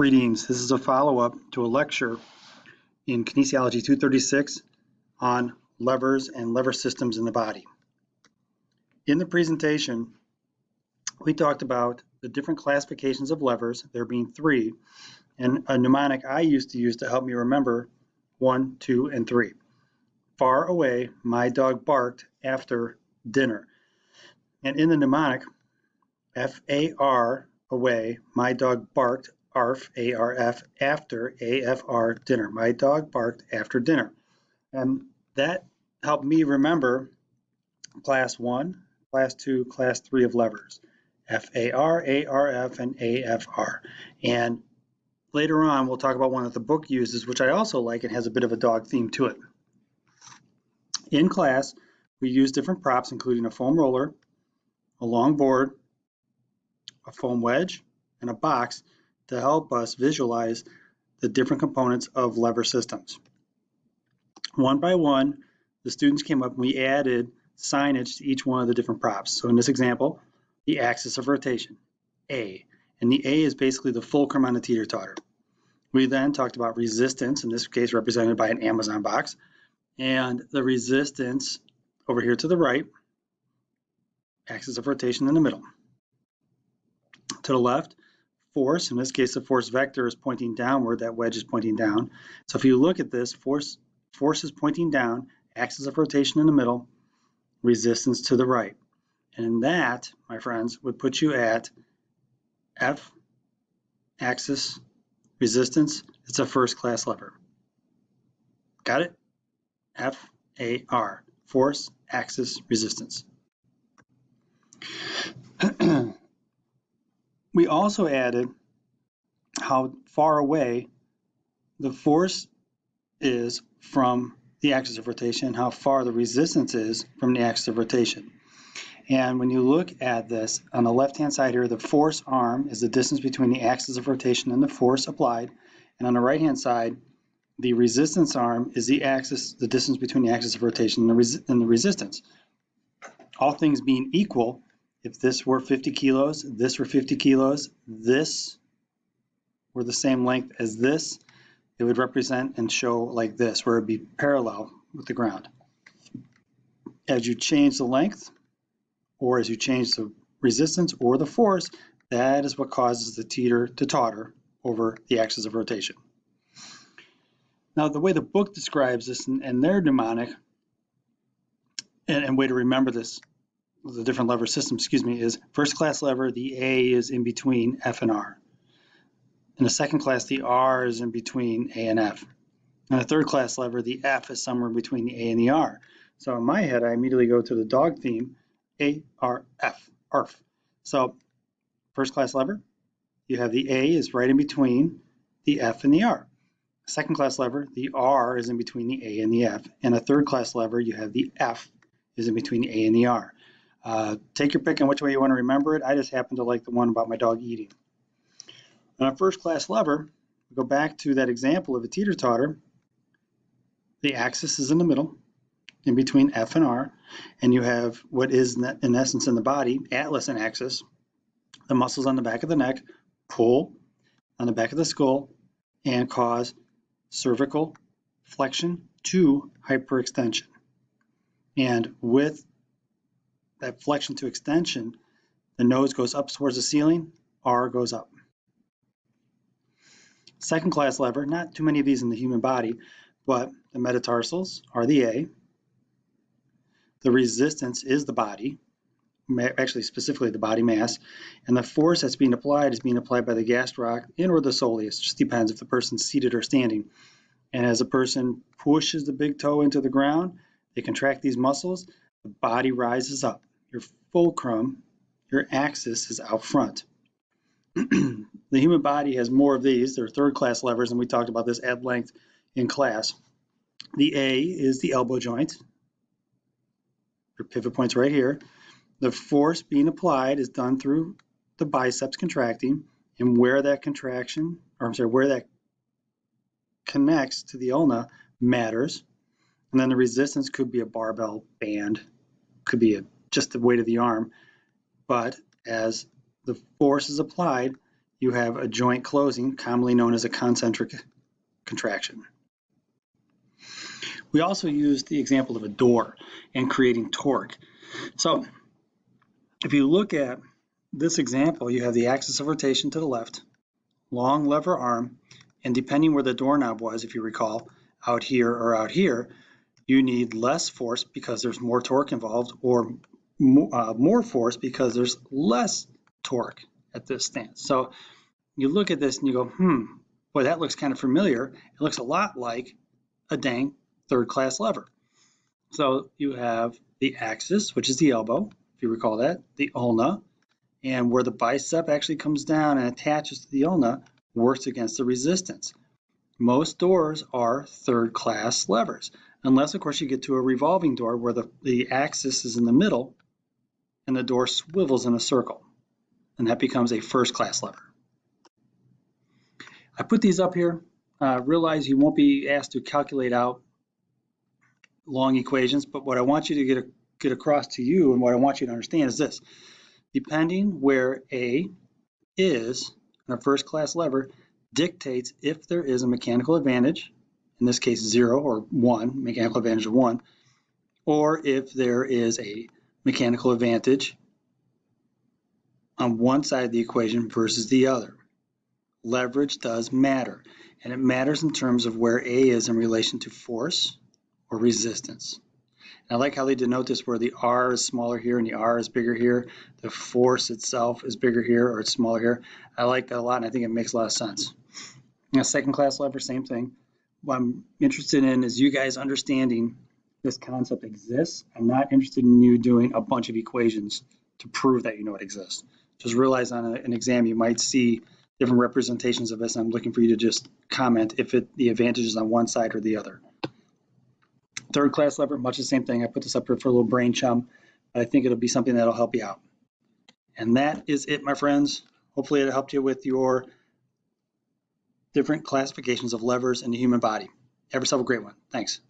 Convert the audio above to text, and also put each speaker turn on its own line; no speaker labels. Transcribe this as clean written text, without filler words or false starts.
Greetings. This is a follow-up to a lecture in Kinesiology 236 on levers and lever systems in the body. In the presentation, we talked about the different classifications of levers, there being 3, and a mnemonic I used to use to help me remember 1, 2, and 3. Far away, my dog barked after dinner. And in the mnemonic, F-A-R, away, my dog barked, ARF, A-R-F, after, A-F-R, dinner. My dog barked after dinner. And that helped me remember class 1, class 2, class 3 of levers. F-A-R, A-R-F, and A-F-R. And later on, we'll talk about one that the book uses, which I also like and has a bit of a dog theme to it. In class, we use different props, including a foam roller, a long board, a foam wedge, and a box to help us visualize the different components of lever systems. One by one, the students came up and we added signage to each one of the different props. So in this example, the axis of rotation, A. And the A is basically the fulcrum on the teeter-totter. We then talked about resistance, in this case represented by an Amazon box, and the resistance over here to the right, axis of rotation in the middle. To the left, force, in this case the force vector is pointing downward, that wedge is pointing down. So if you look at this, force is pointing down, axis of rotation in the middle, resistance to the right. And that, my friends, would put you at F, axis, resistance. It's a first class lever. Got it? F-A-R, force, axis, resistance. We also added how far away the force is from the axis of rotation and how far the resistance is from the axis of rotation. And when you look at this, on the left-hand side here, the force arm is the distance between the axis of rotation and the force applied. And on the right-hand side, the resistance arm is the distance between the axis of rotation and the resistance. All things being equal, if this were 50 kilos, this were 50 kilos, this were the same length as this, it would represent and show like this, where it would be parallel with the ground. As you change the length, or as you change the resistance or the force, that is what causes the teeter to totter over the axis of rotation. Now, the way the book describes this and their mnemonic, and way to remember this, the different lever systems, is first class lever, the A is in between F and R. In the second class, the R is in between A and F. In the third class lever, the F is somewhere between the A and the R. So in my head, I immediately go to the dog theme, A-R-F, ARF. So first class lever, you have the A is right in between the F and the R. Second class lever, the R is in between the A and the F. And a third class lever, you have the F is in between the A and the R. Take your pick on which way you want to remember it. I just happen to like the one about my dog eating. On a first class lever, we go back to that example of a teeter-totter. The axis is in the middle, in between F and R, and you have what is in essence in the body, atlas and axis. The muscles on the back of the neck pull on the back of the skull and cause cervical flexion to hyperextension. And with that flexion to extension, the nose goes up towards the ceiling, R goes up. Second class lever, not too many of these in the human body, but the metatarsals are the A. The resistance is the body, actually specifically the body mass, and the force that's being applied is being applied by the gastroc and or the soleus. It just depends if the person's seated or standing. And as a person pushes the big toe into the ground, they contract these muscles, the body rises up. Your fulcrum, your axis is out front. The human body has more of these. They're third class levers, and we talked about this at length in class. The A is the elbow joint. Your pivot point's right here. The force being applied is done through the biceps contracting, and where that connects to the ulna matters. And then the resistance could be a barbell band, could be just the weight of the arm. But as the force is applied, you have a joint closing, commonly known as a concentric contraction. We also use the example of a door and creating torque. So if you look at this example, you have the axis of rotation to the left, long lever arm, and depending where the doorknob was, if you recall, out here or out here, you need less force because there's more torque involved, or more force because there's less torque at this stance. So you look at this and you go, boy, that looks kind of familiar. It looks a lot like a dang third-class lever. So you have the axis, which is the elbow, if you recall that, the ulna, and where the bicep actually comes down and attaches to the ulna works against the resistance. Most doors are third-class levers, unless, of course, you get to a revolving door where the axis is in the middle and the door swivels in a circle, and that becomes a first-class lever. I put these up here. Realize you won't be asked to calculate out long equations, but what I want you to get across to you and what I want you to understand is this. Depending where A is in a first-class lever dictates if there is a mechanical advantage, in this case 0 or 1, mechanical advantage of 1, or if there is a mechanical advantage on one side of the equation versus the other. Leverage does matter, and it matters in terms of where A is in relation to force or resistance. And I like how they denote this where the R is smaller here and the R is bigger here. The force itself is bigger here or it's smaller here. I like that a lot, and I think it makes a lot of sense. Now, second-class lever, same thing. What I'm interested in is you guys understanding this concept exists. I'm not interested in you doing a bunch of equations to prove that you know it exists. Just realize on an exam you might see different representations of this. I'm looking for you to just comment if the advantage is on one side or the other. Third-class lever, much the same thing. I put this up here for a little brain chum, but I think it'll be something that'll help you out. And that is it, my friends. Hopefully it helped you with your different classifications of levers in the human body. Have yourself a great one. Thanks.